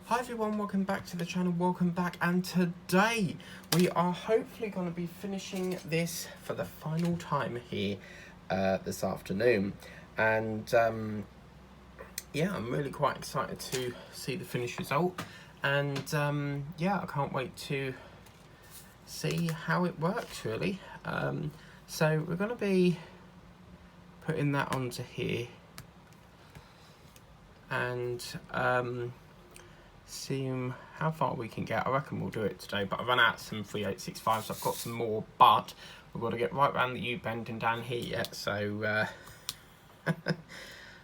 Hi everyone, welcome back to the channel, welcome back, and today we are hopefully going to be finishing this for the final time here this afternoon. And yeah, I'm really quite excited to see the finished result, and yeah, I can't wait to see how it works really. So we're going to be putting that onto here and see how far we can get. I reckon we'll do it today, but I've run out some 3865s, so I've got some more, but we've got to get right round the U-bend and down here yet, so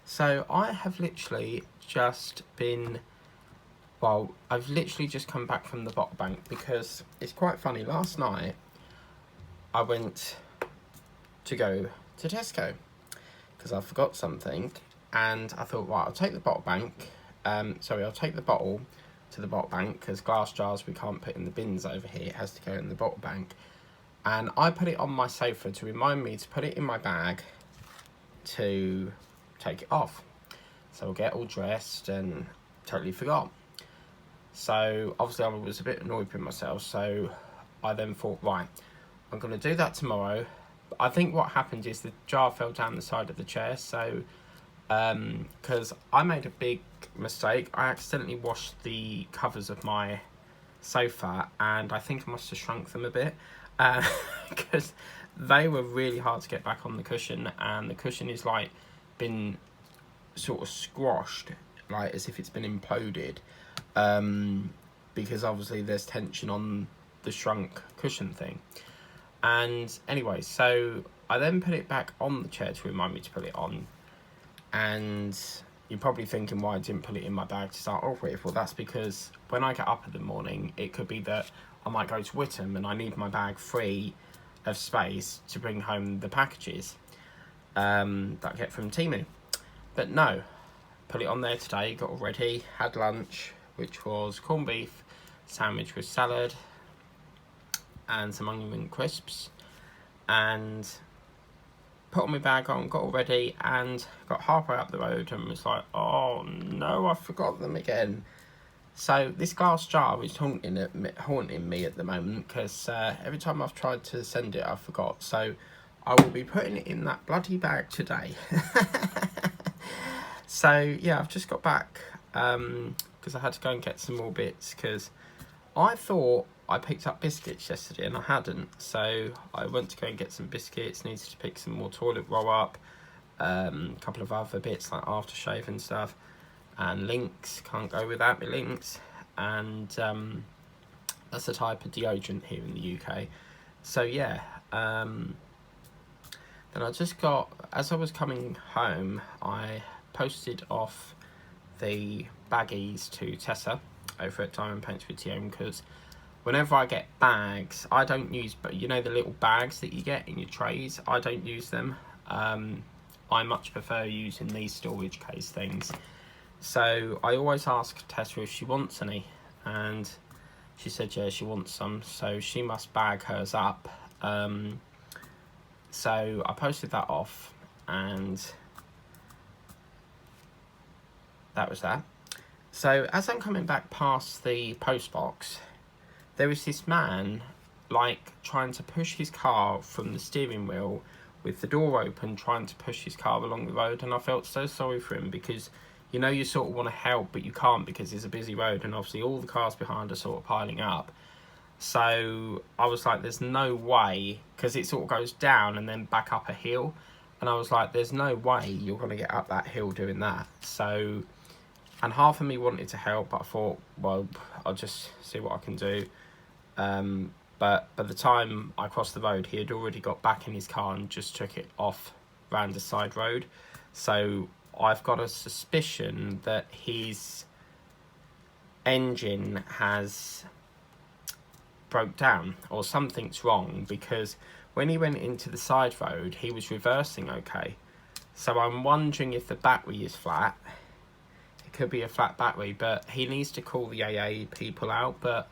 so I have literally just been, well, I've literally just come back from the bottle bank, because it's quite funny. Last night I went to go to Tesco because I forgot something, and I thought, right, I'll take the bottle bank, I'll take the bottle to the bottle bank, because glass jars we can't put in the bins over here, it has to go in the bottle bank. And I put it on my sofa to remind me to put it in my bag to take it off. So I'll get all dressed and totally forgot. So obviously I was a bit annoyed with myself, so I then thought, right, I'm going to do that tomorrow. I think what happened is the jar fell down the side of the chair, so because I made a big mistake. I accidentally washed the covers of my sofa, and I think I must have shrunk them a bit, because they were really hard to get back on the cushion, and the cushion is like been sort of squashed, like as if it's been imploded, because obviously there's tension on the shrunk cushion thing. And anyway, so I then put it back on the chair to remind me to put it on. And you're probably thinking why I didn't put it in my bag to start off with. Well, that's because when I get up in the morning, it could be that I might go to Whittam and I need my bag free of space to bring home the packages that I get from Temu. But no, put it on there today, got all ready, had lunch, which was corned beef sandwich with salad and some onion ring crisps, and put on my bag on, got all ready, and got halfway up the road and was like, oh no, I forgot them again. So this glass jar is haunting me at the moment, because every time I've tried to send it, I forgot. So I will be putting it in that bloody bag today. So yeah, I've just got back because I had to go and get some more bits, because I thought I picked up biscuits yesterday and I hadn't, so I went to go and get some biscuits, needed to pick some more toilet roll up, a couple of other bits like aftershave and stuff, and Lynx, can't go without my Lynx, and that's a type of deodorant here in the UK. So yeah, then I just got, as I was coming home, I posted off the baggies to Tessa over at Diamond Paints with TM, because whenever I get bags, I don't use, but you know the little bags that you get in your trays, I don't use them. I much prefer using these storage case things. So I always ask Tessa if she wants any, and she said yeah, she wants some, so she must bag hers up. So I posted that off, and that was that. So as I'm coming back past the post box, there was this man like trying to push his car from the steering wheel with the door open, trying to push his car along the road, and I felt so sorry for him, because you know, you sort of want to help but you can't, because it's a busy road and obviously all the cars behind are sort of piling up. So I was like, there's no way, because it sort of goes down and then back up a hill, and I was like, there's no way you're going to get up that hill doing that. So, and half of me wanted to help, but I thought, well, I'll just see what I can do. But by the time I crossed the road, he had already got back in his car and just took it off round the side road. So I've got a suspicion that his engine has broke down or something's wrong, because when he went into the side road, he was reversing okay. So I'm wondering if the battery is flat. It could be a flat battery, but he needs to call the AA people out. But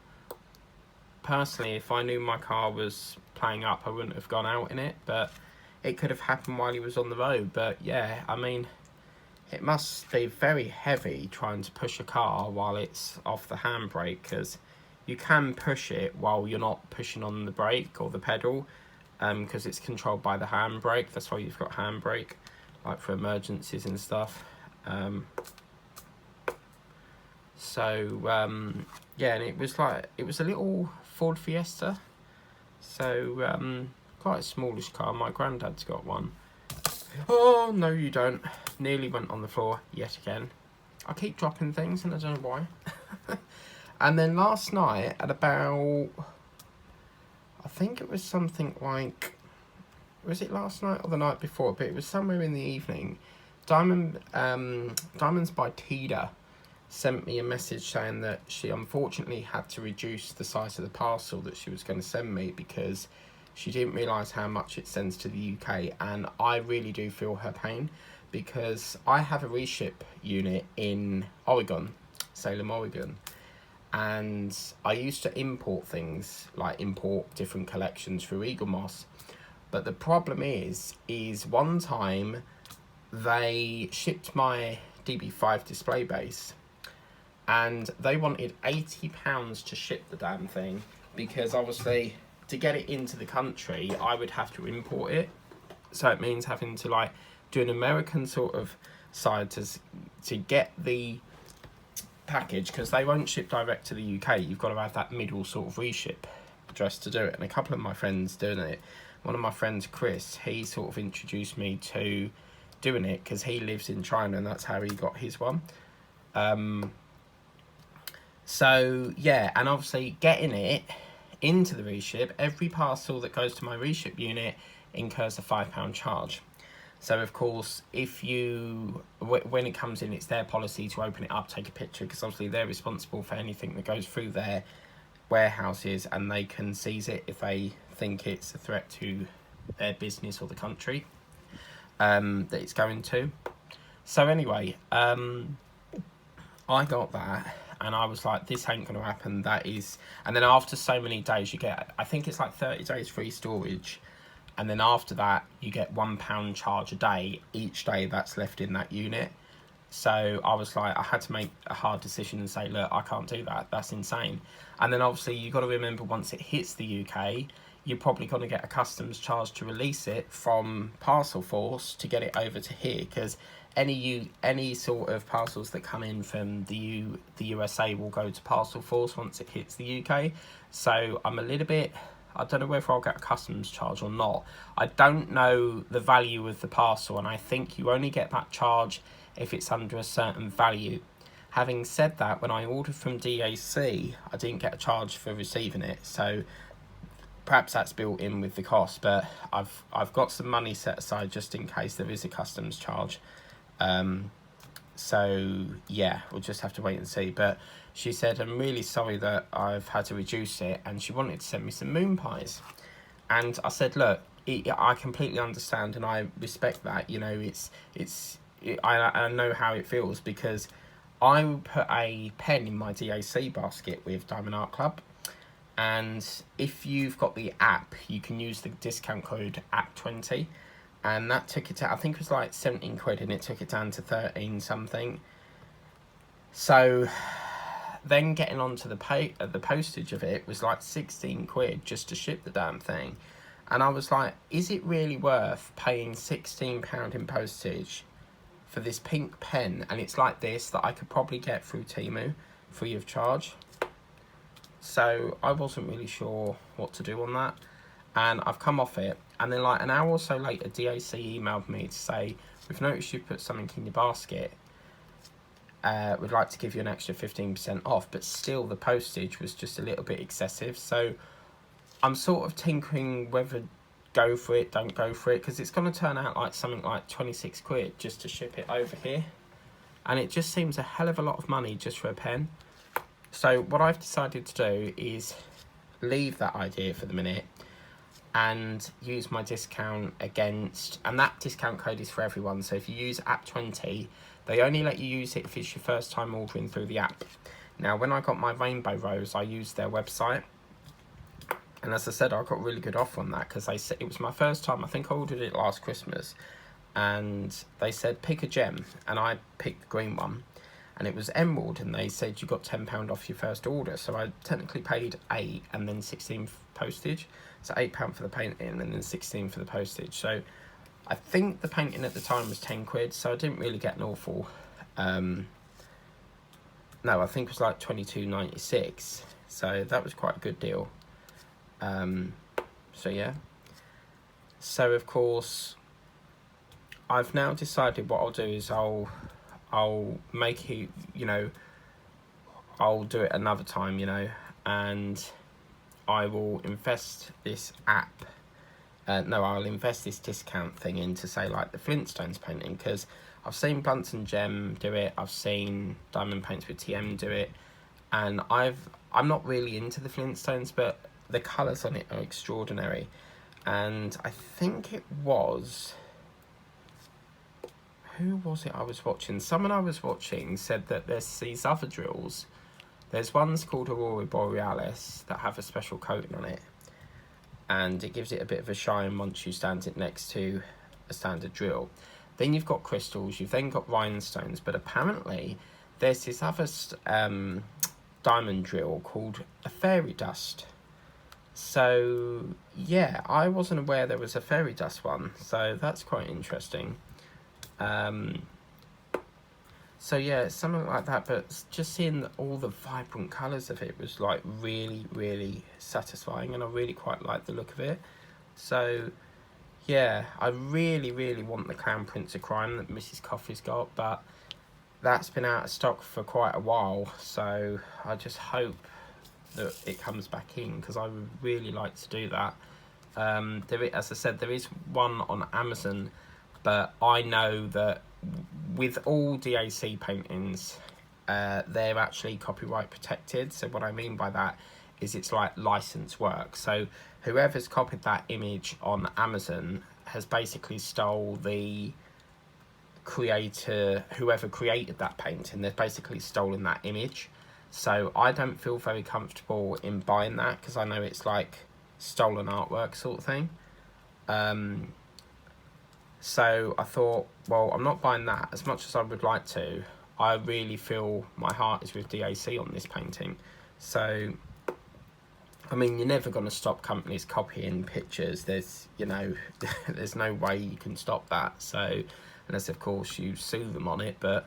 personally, if I knew my car was playing up, I wouldn't have gone out in it, but it could have happened while he was on the road. But yeah, I mean, it must be very heavy trying to push a car while it's off the handbrake, because you can push it while you're not pushing on the brake or the pedal, because it's controlled by the handbrake. That's why you've got handbrake, like for emergencies and stuff. Yeah, and it was a little Ford Fiesta, so quite a smallish car. My granddad's got one. Oh no, you don't. Nearly went on the floor yet again. I keep dropping things and I don't know why. And then last night at about, I think it was something like, was it last night or the night before? But it was somewhere in the evening. Diamonds by Tida sent me a message saying that she unfortunately had to reduce the size of the parcel that she was going to send me because she didn't realise how much it sends to the UK. And I really do feel her pain, because I have a reship unit in Oregon, Salem, Oregon. And I used to import things, like import different collections through Eagle Moss. But the problem is one time they shipped my DB5 display base and they wanted £80 to ship the damn thing, because obviously to get it into the country I would have to import it. So it means having to like do an American sort of side to get the package, because they won't ship direct to the UK. You've got to have that middle sort of reship address to do it. And a couple of my friends doing it. One of my friends, Chris, he sort of introduced me to doing it because he lives in China and that's how he got his one. So yeah, and obviously getting it into the reship, every parcel that goes to my reship unit incurs a £5 charge. So of course, if you, when it comes in, it's their policy to open it up, take a picture, because obviously they're responsible for anything that goes through their warehouses, and they can seize it if they think it's a threat to their business or the country that it's going to. So anyway, I got that and I was like, this ain't going to happen. That is, and then after so many days you get, I think it's like 30 days free storage. And then after that, you get £1 charge a day, each day that's left in that unit. So I was like, I had to make a hard decision and say, look, I can't do that. That's insane. And then obviously you've got to remember, once it hits the UK, you're probably going to get a customs charge to release it from Parcel Force to get it over to here, because any sort of parcels that come in from the USA will go to Parcel Force once it hits the UK. So I'm a little bit, I don't know whether I'll get a customs charge or not. I don't know the value of the parcel, and I think you only get that charge if it's under a certain value. Having said that, when I ordered from DAC, I didn't get a charge for receiving it, so perhaps that's built in with the cost, but I've got some money set aside just in case there is a customs charge. So yeah, we'll just have to wait and see. But she said, I'm really sorry that I've had to reduce it, and she wanted to send me some moon pies. And I said, look, I completely understand and I respect that. You know, I know how it feels, because I put a pen in my DAC basket with Diamond Art Club, and if you've got the app, you can use the discount code app20, and that took it to, I think it was like 17 quid, and it took it down to 13 something. So then getting onto the postage of it was like 16 quid just to ship the damn thing. And I was like, is it really worth paying £16 in postage for this pink pen? And it's like this, that I could probably get through Temu free of charge. So I wasn't really sure what to do on that, and I've come off it. And then like an hour or so later, DAC emailed me to say, we've noticed you've put something in your basket, we'd like to give you an extra 15% off, but still the postage was just a little bit excessive. So I'm sort of tinkering whether go for it, don't go for it, because it's going to turn out like something like 26 quid just to ship it over here, and it just seems a hell of a lot of money just for a pen. So what I've decided to do is leave that idea for the minute and use my discount against, and that discount code is for everyone. So if you use app20, they only let you use it if it's your first time ordering through the app. Now, when I got my Rainbow Rose, I used their website, and as I said, I got a really good offer on that, because they said it was my first time. I think I ordered it last Christmas, and they said pick a gem, and I picked the green one, and it was emerald, and they said you got £10 off your first order. So I technically paid 8 and then 16 for postage. So £8 for the painting and then 16 for the postage. So I think the painting at the time was 10 quid, so I didn't really get an awful no, I think it was like 22.96, so that was quite a good deal. So yeah, so of course I've now decided what I'll do is I'll make it, you know, I'll do it another time, you know, and I will invest this app. No, I'll invest this discount thing into, say, like the Flintstones painting, because I've seen Blunt and Gem do it, I've seen Diamond Paints with TM do it, and I'm not really into the Flintstones, but the colours on it are extraordinary. And I think it was... who was it I was watching? Someone I was watching said that there's these other drills. There's ones called Aurora Borealis that have a special coating on it, and it gives it a bit of a shine once you stand it next to a standard drill. Then you've got crystals, you've then got rhinestones, but apparently there's this other diamond drill called a fairy dust. So yeah, I wasn't aware there was a fairy dust one, so that's quite interesting. So yeah, something like that, but just seeing all the vibrant colours of it was like really, really satisfying, and I really quite like the look of it. So yeah, I really, really want the Clown Prince of Crime that Mrs. Coffey's got, but that's been out of stock for quite a while, so I just hope that it comes back in, because I would really like to do that. As I said, there is one on Amazon, but I know that with all DAC paintings, they're actually copyright protected. So what I mean by that is it's like licensed work. So whoever's copied that image on Amazon has basically stole the creator, whoever created that painting, they've basically stolen that image. So I don't feel very comfortable in buying that, because I know it's like stolen artwork sort of thing. So I thought, well, I'm not buying that. As much as I would like to, I really feel my heart is with DAC on this painting. So, I mean, you're never going to stop companies copying pictures. There's, you know, there's no way you can stop that. So, unless, of course, you sue them on it. But,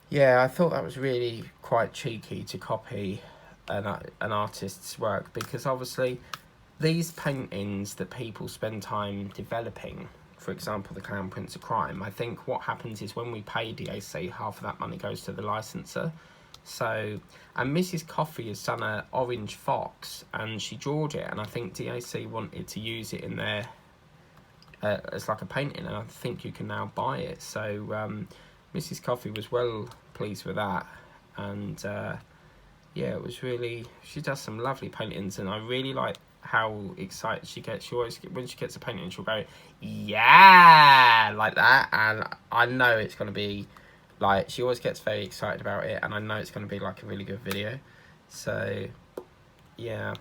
yeah, I thought that was really quite cheeky to copy an artist's work. Because, obviously, these paintings that people spend time developing, for example, the Clown Prince of Crime, I think what happens is when we pay DAC, half of that money goes to the licensor. So, and Mrs. Coffey has done an orange fox, and she drawed it, and I think DAC wanted to use it in their as like a painting, and I think you can now buy it. So Mrs. Coffey was well pleased with that, and yeah, it was really, she does some lovely paintings, and I really like how excited she gets. She always, when she gets a painting, she'll go, yeah, like that, and I know it's going to be like, she always gets very excited about it, and I know it's going to be like a really good video. So yeah,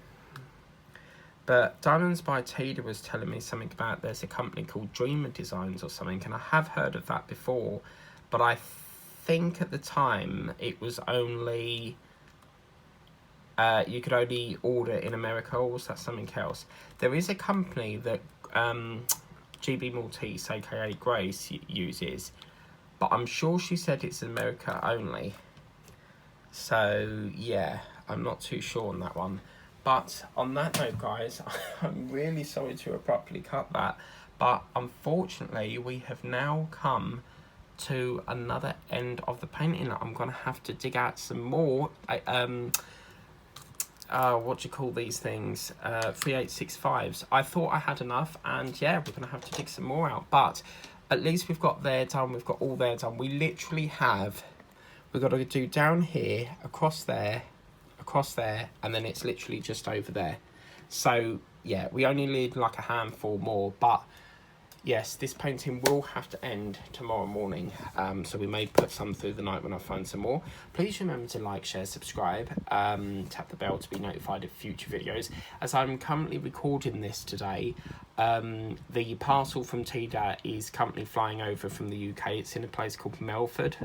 but Diamonds by Tida was telling me something about, there's a company called Dreamer Designs or something, and I have heard of that before, but I think at the time it was only you could only order in America, or was that something else? There is a company that GB Maltese, aka Grace, uses, but I'm sure she said it's America only. So yeah, I'm not too sure on that one. But on that note, guys, I'm really sorry to abruptly cut that, but unfortunately we have now come to another end of the painting. I'm gonna have to dig out some more what do you call these things, 3865s. I thought I had enough, and yeah, we're gonna have to dig some more out, but at least we've got there done, we've got all there done. We literally have, we've got to do down here, across there, and then it's literally just over there. So yeah, we only need like a handful more, but yes, this painting will have to end tomorrow morning, so we may put some through the night when I find some more. Please remember to like, share, subscribe, tap the bell to be notified of future videos. As I'm currently recording this today, the parcel from Tida is currently flying over from the UK. It's in a place called Melford,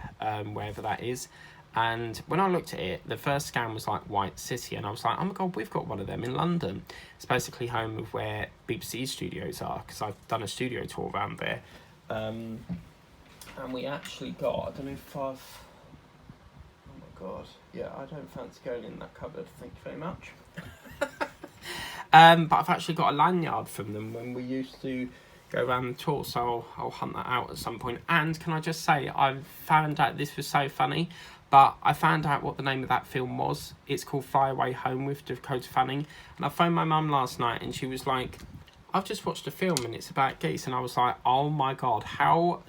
wherever that is. And when I looked at it, the first scan was like White City, and I was like, oh my god, we've got one of them in London. It's basically home of where BBC studios are, because I've done a studio tour around there. And we actually got, I don't know if I've, oh my god, yeah, I don't fancy going in that cupboard, thank you very much. But I've actually got a lanyard from them when we used to go around the tour, so I'll hunt that out at some point. And can I just say, I found out, this was so funny, but I found out what the name of that film was. It's called Fly Away Home with Dakota Fanning. And I phoned my mum last night and she was like, I've just watched a film and it's about geese. And I was like, oh my god, how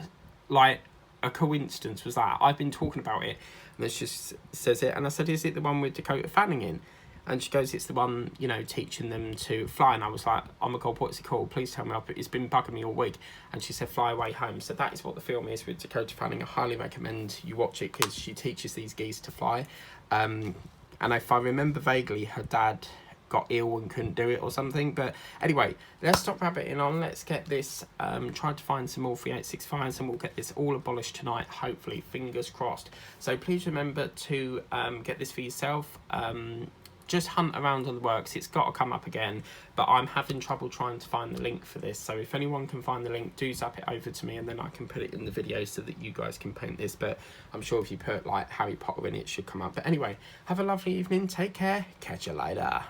like a coincidence was that? I've been talking about it and it just says it. And I said, is it the one with Dakota Fanning in? And she goes, it's the one, you know, teaching them to fly. And I was like, oh my god, what's it called? Please tell me. It's been bugging me all week. And she said, Fly Away Home. So that is what the film is with Dakota Fanning. I highly recommend you watch it because she teaches these geese to fly. And if I remember vaguely, her dad got ill and couldn't do it or something. But anyway, let's stop rabbiting on. Let's get this, try to find some more 3865s and we'll get this all abolished tonight, hopefully, fingers crossed. So please remember to get this for yourself. Just hunt around on the works, it's got to come up again, but I'm having trouble trying to find the link for this, so if anyone can find the link, do zap it over to me and then I can put it in the video so that you guys can paint this. But I'm sure if you put like Harry Potter in, it should come up. But anyway, have a lovely evening, take care, catch you later.